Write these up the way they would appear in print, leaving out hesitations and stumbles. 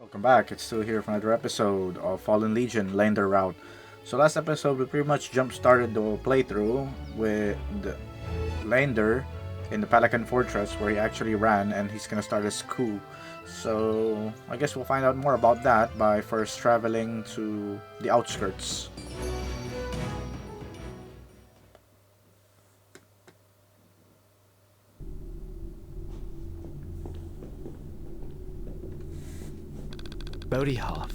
Welcome back. It's still here for another episode of Fallen Legion Laendur route. So last episode we pretty much jump started the playthrough with Laendur in the Palacan fortress where he actually ran and he's gonna start his coup. So I guess we'll find out more about that by first traveling to the Outskirts. Bodhihalf,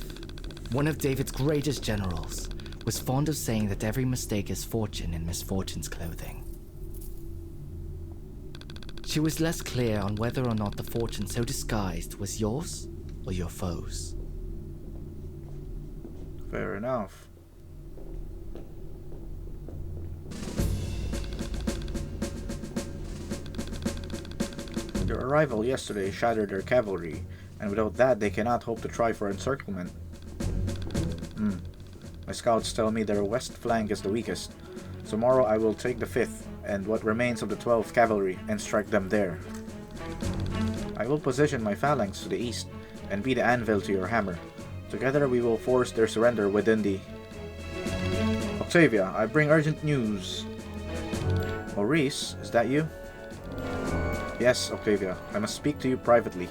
one of David's greatest generals, was fond of saying that every mistake is fortune in misfortune's clothing. She was less clear on whether or not the fortune so disguised was yours or your foes. Fair enough. Their arrival yesterday shattered their cavalry, and without that they cannot hope to try for encirclement. My scouts tell me their west flank is the weakest. Tomorrow I will take the 5th and what remains of the 12th cavalry and strike them there. I will position my phalanx to the east and be the anvil to your hammer. Together we will force their surrender within the... Octavia, I bring urgent news. Maurice, is that you? Yes, Octavia, I must speak to you privately.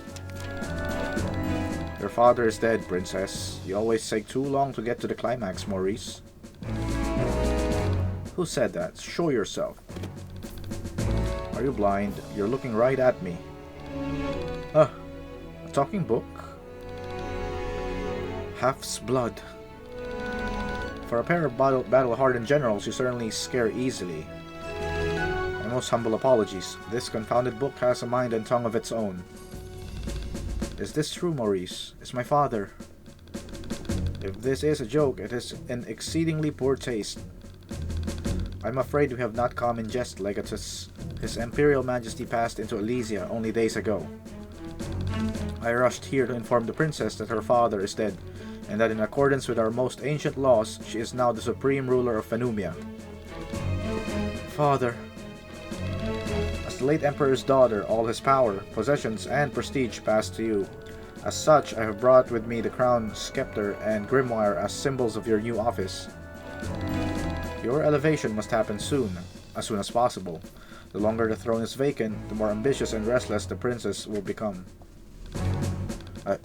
Your father is dead, princess. You always take too long to get to the climax, Maurice. Who said that? Show yourself. Are you blind? You're looking right at me. A talking book? Half's blood. For a pair of battle-hardened generals, you certainly scare easily. My most humble apologies. This confounded book has a mind and tongue of its own. Is this true, Maurice? Is my father? If this is a joke, it is in exceedingly poor taste. I'm afraid we have not come in jest, Legatus. His Imperial Majesty passed into Elysia only days ago. I rushed here to inform the princess that her father is dead, and that in accordance with our most ancient laws, she is now the supreme ruler of Phanumia. Father. As the late Emperor's daughter, all his power, possessions, and prestige passed to you. As such, I have brought with me the crown, scepter, and grimoire as symbols of your new office. Your elevation must happen soon as possible. The longer the throne is vacant, the more ambitious and restless the princess will become.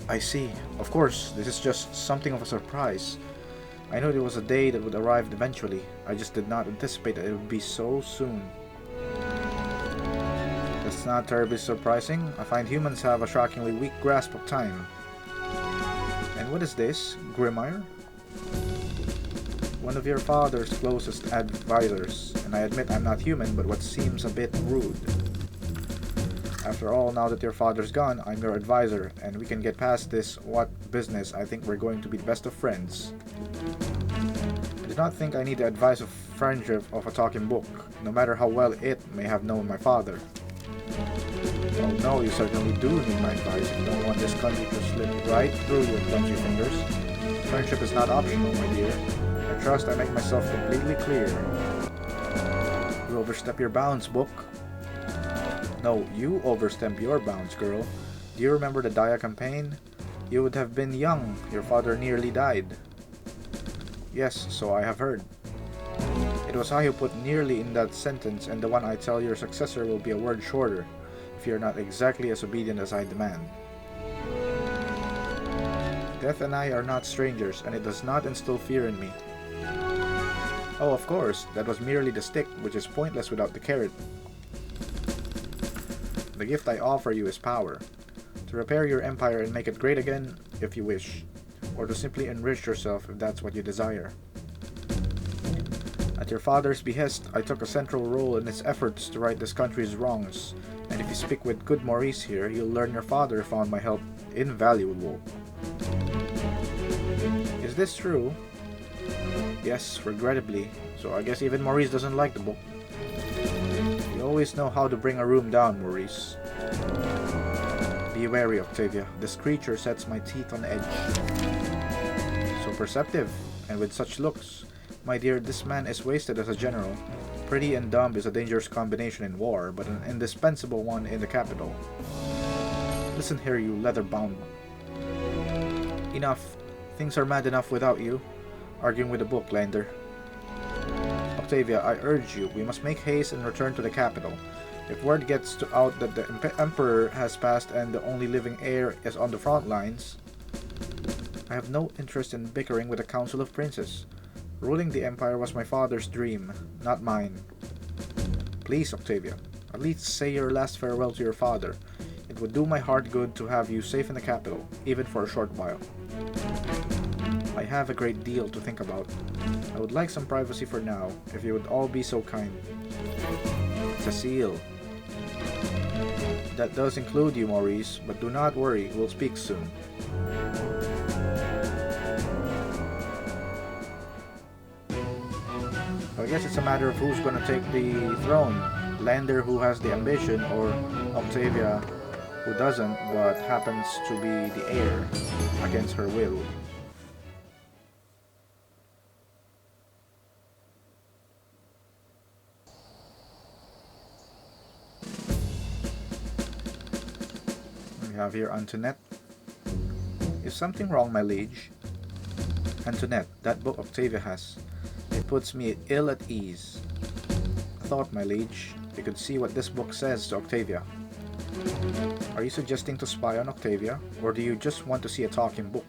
I see. Of course, this is just something of a surprise. I knew there was a day that would arrive eventually. I just did not anticipate that it would be so soon. That's not terribly surprising. I find humans have a shockingly weak grasp of time. And what is this? Grimoire? One of your father's closest advisors, and I admit I'm not human, but what seems a bit rude. After all, now that your father's gone, I'm your advisor, and we can get past this what business. I think we're going to be the best of friends. I do not think I need the advice of friendship of a talking book, no matter how well it may have known my father. Oh no, you certainly do need my advice. You don't want this country to slip right through your clumsy fingers. Friendship is not optional, my dear. I trust I make myself completely clear. You overstep your bounds, book. No, you overstep your bounds, girl. Do you remember the Daya campaign? You would have been young. Your father nearly died. Yes, so I have heard. It was I who put nearly in that sentence, and the one I tell your successor will be a word shorter, if you're not exactly as obedient as I demand. Death and I are not strangers, and it does not instill fear in me. Oh, of course, that was merely the stick, which is pointless without the carrot. The gift I offer you is power. To repair your empire and make it great again, if you wish, or to simply enrich yourself if that's what you desire. At your father's behest, I took a central role in his efforts to right this country's wrongs, and if you speak with good Maurice here, you'll learn your father found my help invaluable. Is this true? Yes, regrettably. So I guess even Maurice doesn't like the book. You always know how to bring a room down, Maurice. Be wary, Octavia. This creature sets my teeth on edge. So perceptive, and with such looks. My dear, this man is wasted as a general. Pretty and dumb is a dangerous combination in war, but an indispensable one in the capital. Listen here, you leather-bound Enough. Things are mad enough without you. Arguing with a book, Laendur. Octavia, I urge you, we must make haste and return to the capital. If word gets out that the Emperor has passed and the only living heir is on the front lines, I have no interest in bickering with the Council of Princes. Ruling the Empire was my father's dream, not mine. Please, Octavia, at least say your last farewell to your father. It would do my heart good to have you safe in the capital, even for a short while. I have a great deal to think about. I would like some privacy for now, if you would all be so kind. Cecille. That does include you, Maurice, but do not worry, we'll speak soon. I guess it's a matter of who's gonna take the throne. Laendur, who has the ambition, or Octavia, who doesn't, but happens to be the heir against her will. We have here Antoinette. Is something wrong, my liege? Antoinette, that book Octavia has. It puts me ill at ease. I thought, my liege, you could see what this book says to Octavia. Are you suggesting to spy on Octavia, or do you just want to see a talking book?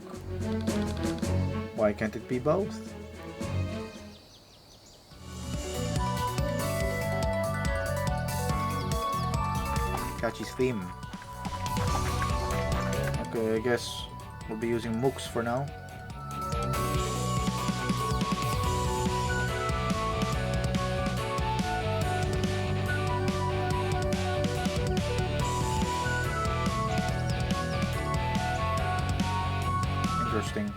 Why can't it be both? Catchy theme. Okay, I guess we'll be using mooks for now. Interesting.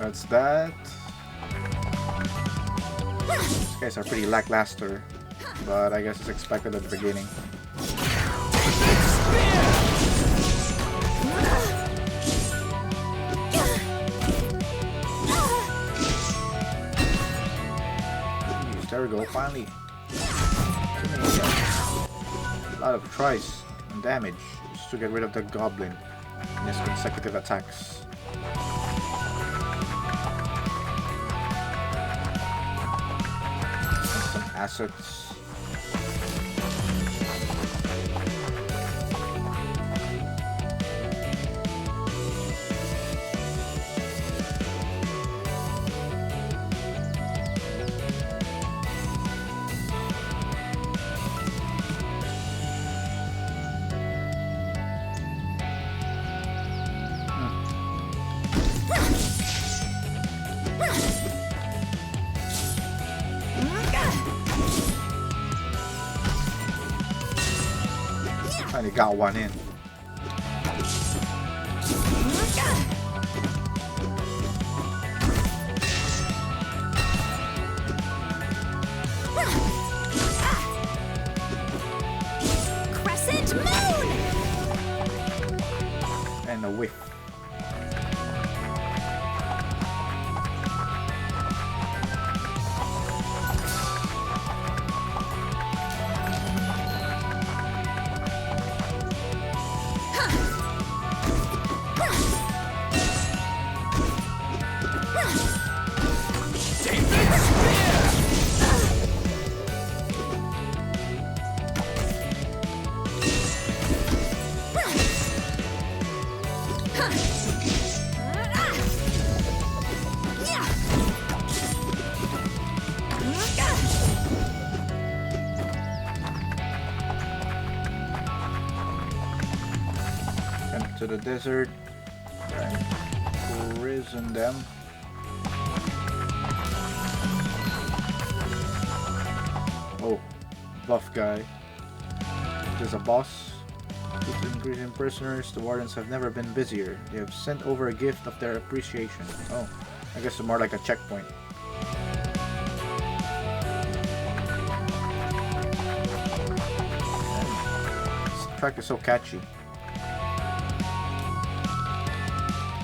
That's that. These guys are pretty lackluster, but I guess it's expected at the beginning. Jeez, there we go, finally. A lot of tries and damage just to get rid of the goblin in his consecutive attacks. Assets. Finally got one in. Crescent moon! And a whiff. to the desert. Imprison them. Oh, buff guy. There's a boss. With increasing prisoners, the wardens have never been busier. They have sent over a gift of their appreciation. Oh, I guess it's more like a checkpoint. This track is so catchy.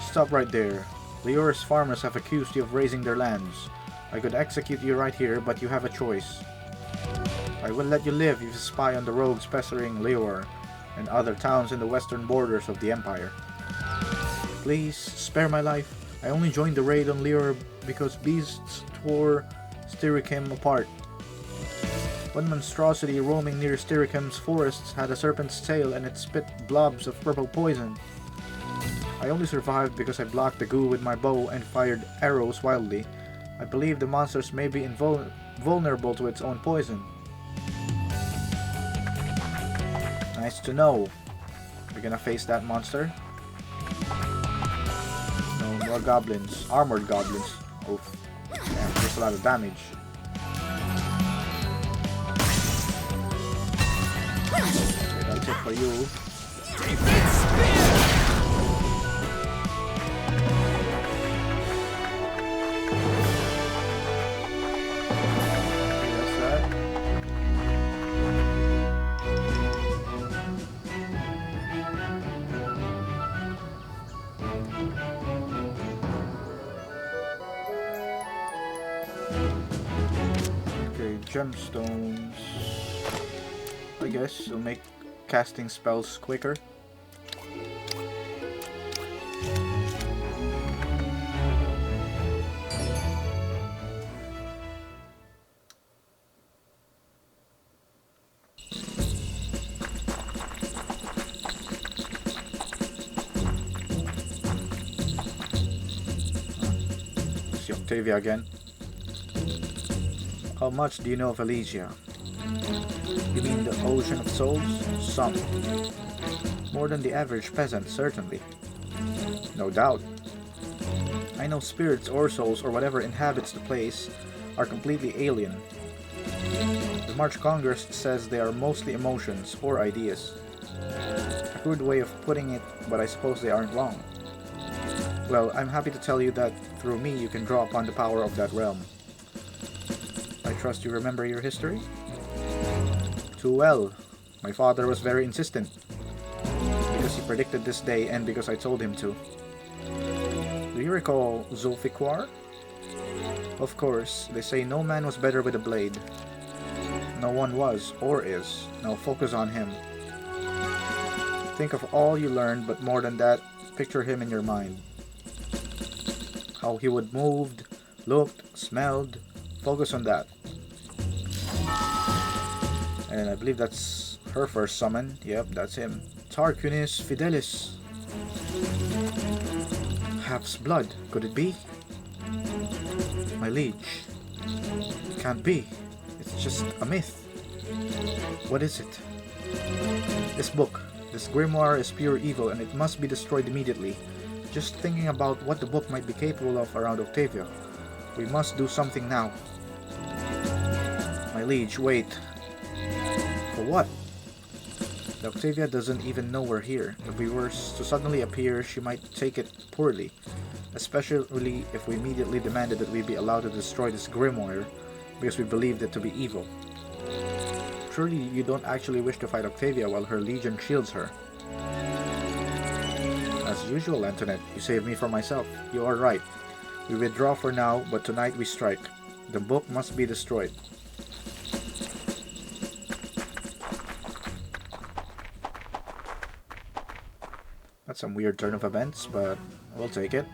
Stop right there. Laendure's farmers have accused you of razing their lands. I could execute you right here, but you have a choice. I will let you live if you spy on the rogues pestering Laendur and other towns in the western borders of the Empire. Please, spare my life. I only joined the raid on Laendur because beasts tore Styricum apart. One monstrosity roaming near Styricum's forests had a serpent's tail and it spit blobs of purple poison. I only survived because I blocked the goo with my bow and fired arrows wildly. I believe the monsters may be vulnerable to its own poison. Nice to know. We're gonna face that monster. No more goblins. Armored goblins. Oof. Damn, there's a lot of damage. Okay, that's it for you. Gemstones. I guess it'll make casting spells quicker. See Octavia again. How much do you know of Elysia? You mean the ocean of souls? Some. More than the average peasant, certainly. No doubt. I know spirits or souls or whatever inhabits the place are completely alien. The March Congress says they are mostly emotions or ideas. A crude way of putting it, but I suppose they aren't wrong. Well, I'm happy to tell you that through me you can draw upon the power of that realm. I trust you remember your history? Too well. My father was very insistent. Because he predicted this day and because I told him to. Do you recall Zulfiqar? Of course, they say no man was better with a blade. No one was, or is. Now focus on him. Think of all you learned, but more than that, picture him in your mind. How he would moved, looked, smelled. Focus on that. And I believe that's her first summon. Yep, that's him. Tarquinius Fidelis. Half's blood, could it be? My liege. Can't be. It's just a myth. What is it? This book. This grimoire is pure evil and it must be destroyed immediately. Just thinking about what the book might be capable of around Octavia. We must do something now. My liege, wait. For what? Octavia doesn't even know we're here. If we were to suddenly appear, she might take it poorly. Especially if we immediately demanded that we be allowed to destroy this grimoire because we believed it to be evil. Surely you don't actually wish to fight Octavia while her legion shields her. As usual, Antoinette, you saved me from myself. You are right. We withdraw for now, but tonight we strike. The book must be destroyed. That's some weird turn of events, but we'll take it.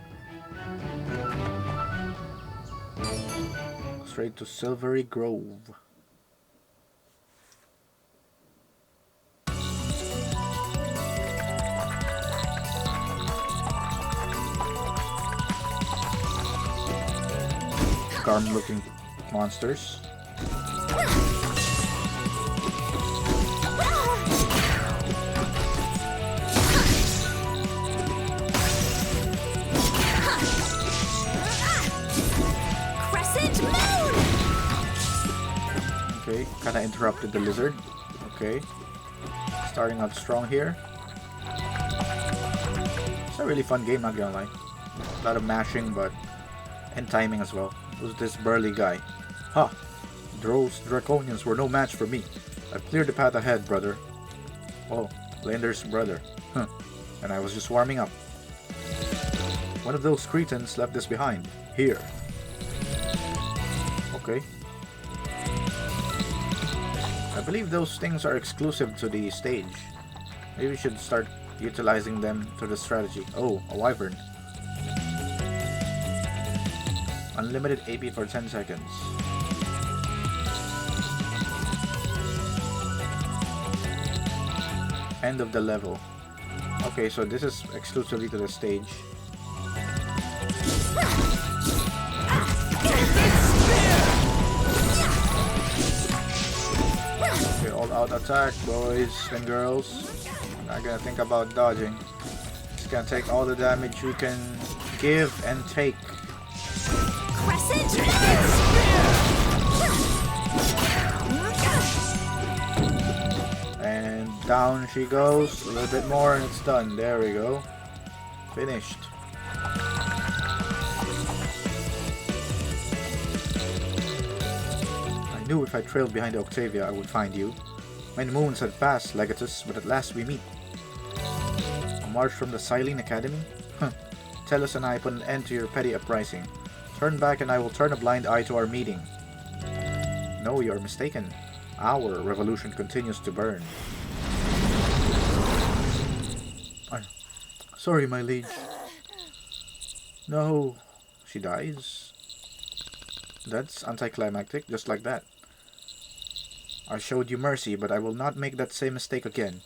Straight to Silvery Grove. Charm-looking monsters. interrupted the lizard. Okay. Starting out strong here. It's a really fun game, not gonna lie. A lot of mashing, but... and timing as well. Who's this burly guy? Ha! Those draconians were no match for me. I've cleared the path ahead, brother. Oh, Laendur's brother. Huh. And I was just warming up. One of those cretins left this behind. Here. Okay. I believe those things are exclusive to the stage. Maybe we should start utilizing them to the strategy. Oh, a wyvern. Unlimited AP for 10 seconds. End of the level. Okay, so this is exclusively to the stage. Okay, all out attack, boys and girls. Not gonna think about dodging. Just gonna take all the damage you can give and take. Crescent And down she goes. A little bit more and it's done. There we go. Finished. I knew if I trailed behind Octavia I would find you. Many moons had passed, Legatus, but at last we meet. A march from the Silene Academy? Huh. Tellus and I put an end to your petty uprising. Turn back and I will turn a blind eye to our meeting. No, you are mistaken. Our revolution continues to burn. Sorry, my liege. No. She dies. That's anticlimactic, just like that. I showed you mercy, but I will not make that same mistake again.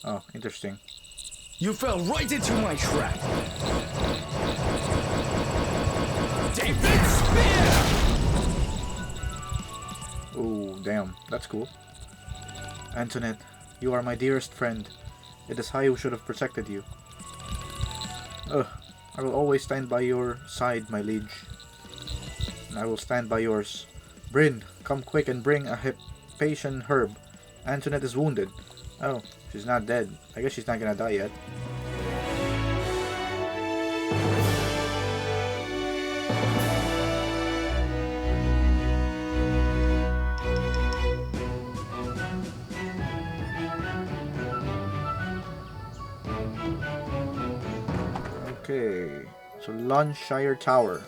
Oh, interesting. You fell right into my trap. David Spear! Oh, damn. That's cool. Antoinette, you are my dearest friend. It is I who should have protected you. Ugh. I will always stand by your side, my liege. And I will stand by yours. Bryn, come quick and bring a Hypatian herb. Antoinette is wounded. Oh, she's not dead. I guess she's not gonna die yet. Okay, so Lunshire Tower.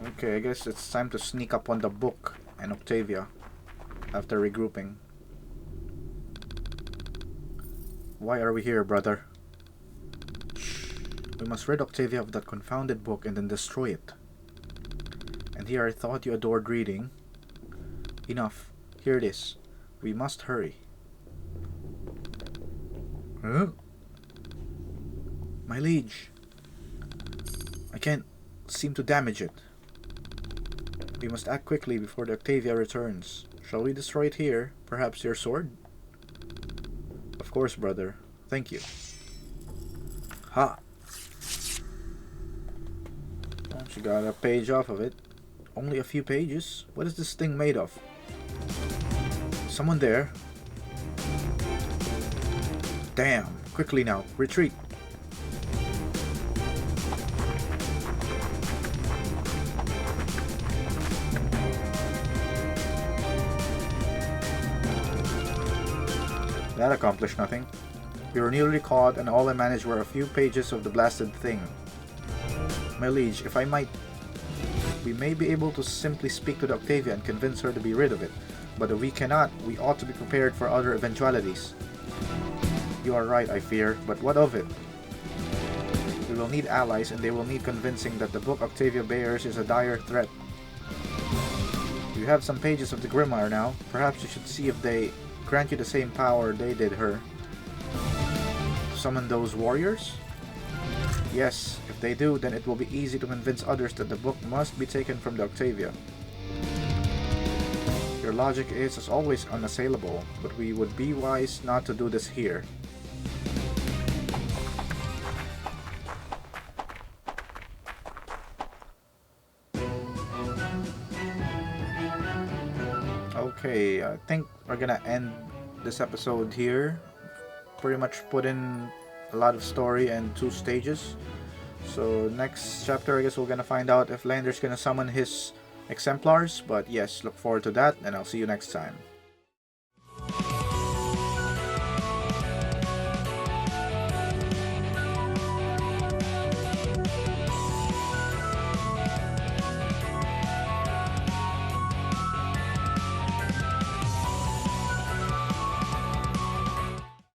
Okay, I guess it's time to sneak up on the book and Octavia after regrouping. Why are we here, brother? Shh. We must rid Octavia of that confounded book and then destroy it. And here I thought you adored reading. Enough. Here it is. We must hurry. Huh? My liege. I can't seem to damage it. We must act quickly before the Octavia returns. Shall we destroy it here? Perhaps your sword? Of course, brother. Thank you. Ha! Oh, she got a page off of it. Only a few pages? What is this thing made of? Someone there? Damn! Quickly now, retreat! That accomplished nothing. We were nearly caught and all I managed were a few pages of the blasted thing. My liege, if I might, we may be able to simply speak to the Octavia and convince her to be rid of it. But if we cannot, we ought to be prepared for other eventualities. You are right, I fear, but what of it? We will need allies and they will need convincing that the book Octavia bears is a dire threat. You have some pages of the Grimoire now. Perhaps you should see if they grant you the same power they did her. Summon those warriors? Yes, if they do, then it will be easy to convince others that the book must be taken from the Octavia. Your logic is, as always, unassailable, but we would be wise not to do this here. Okay, I think we're gonna end this episode here. Pretty much put in a lot of story and 2 stages. So next chapter, I guess we're gonna find out if Laendur's gonna summon his exemplars. But yes, look forward to that, and I'll see you next time.